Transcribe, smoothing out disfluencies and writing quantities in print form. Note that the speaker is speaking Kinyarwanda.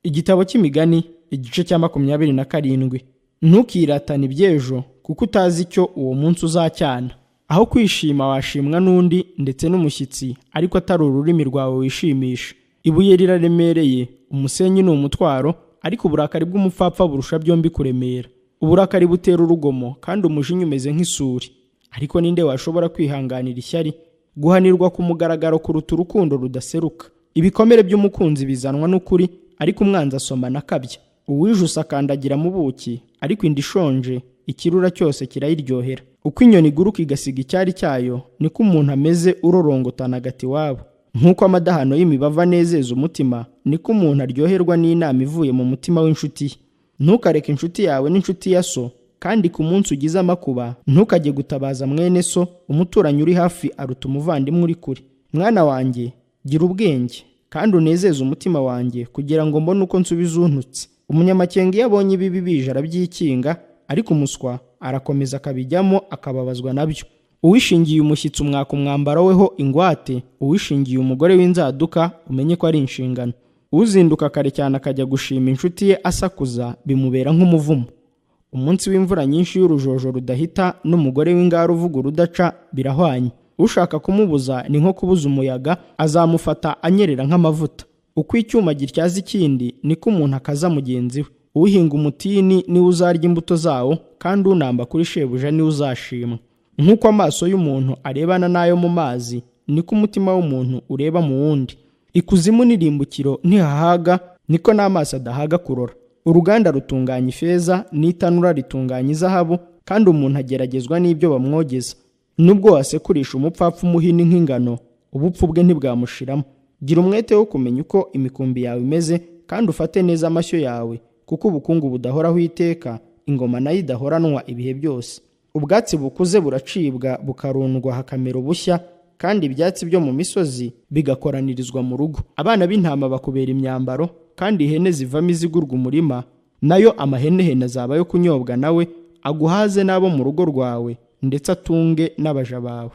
Igitabo cy'Imigani igice cya 27. Ntukiratane iby'ejo, kuko utazi icyo uwo munsi uzacyana. Aho kwishima washimwa n'undi ndetse n'umushyitsi, ariko atari ururimi rwawe wishimisha. Ibuye riraremereye, umusenyi ni umutwaro, ariko uburakari bw'umupfapfa burusha byombi kuremera. Uburakari butera urugomo, kandi umujinya umeze nk'isuri. Ariko ninde washobora kwihanganira ishyari? Guhanirwa ku mugaragaro kuruta urukundo rudaseruka. Ibikomere by'umukunzi bizanwa n'ukuri, ariko umwanzi asomana akabya. Uwijuse akandagira mu buki, ariko inda ishonje ikirura cyose kirayiryohera. Uko inyoni iguruka igasiga icyari cyayo, niko umuntu ameze urorongotana agati iwabo. Nk'uko amadahano y'imibavu anezeza umutima, niko umuntu aryoherwa n'inama ivuye mu mutima w'inshuti ye. Ntukareke inshuti yawe n'inshuti ya so, kandi ku munsi ugize amakuba ntukajye gutabaza mwene so. Umuturanyi uri hafi aruta umuvandimwe uri kure. Mwana wanjye, gira ubwenge kandi unezeze umutima wanjye, kugira ngo mbone uko nsubiza untutse. Umunyamakenga iyo abonye ibibi bije arabyikinga, ariko umuswa arakomeza akabijyamo akababazwa nabyo. Uwishingiye umushyitsi umwaka umwambaro weho ingwate, uwishingiye umugore w'inzaduka umenye ko ari inshingano. Uzinduka kare cyane akajya gushima inshuti ye asakuza, bimubera nk'umuvumo. Umunsi w'imvura nyinshi y'urujojo rudahita n'umugore w'ingara uvuga urudaca birahwanye. Ushaka kumubuza ni nko kubuza umuyaga, azamufata anyerera nk'amavuta. Uko icyuma gityaza ikindi, niko umuntu akaza mugenzi we. Uhinga umutini niwe uzarya imbuto zawo, kandi unamba kuri shebuja niwe uzashimwa. Nk'uko amaso y'umuntu arebana n'ayo mu mazi, niko umutima w'umuntu ureba mu wundi. Ikuzimu n'irimbukiro ntihahaga, niko n'amaso adahaga kurora. Uruganda rutunganya ifeza, n'itanura ritunganya izahabu, kandi umuntu ageragezwa n'ibyo bamwogeza. Nubwo wasekurisha umupfapfa umuhini nk'ingano, ubupfu bwe ntibwamushiramo. Gira umwete wo kumenya uko imikumbi yawe imeze, kandi ufate neza amashyo yawe, kuko ubukungu budahoraho iteka, ingoma nayo idahoranwa ibihe byose. Ubwatsi bukuze buracibwa bukarundwa hakamera ubushya, kandi ibyatsi byo mu misozi bigakoranirizwa mu rugo. Abana b'intama bakubera imyambaro, kandi ihene zivamo izigurwa umurima, nayo amahenehene azaba yo kunyobwa nawe, aguhaze n'abo mu rugo rwawe, ndetse atunge n'abaja bawe.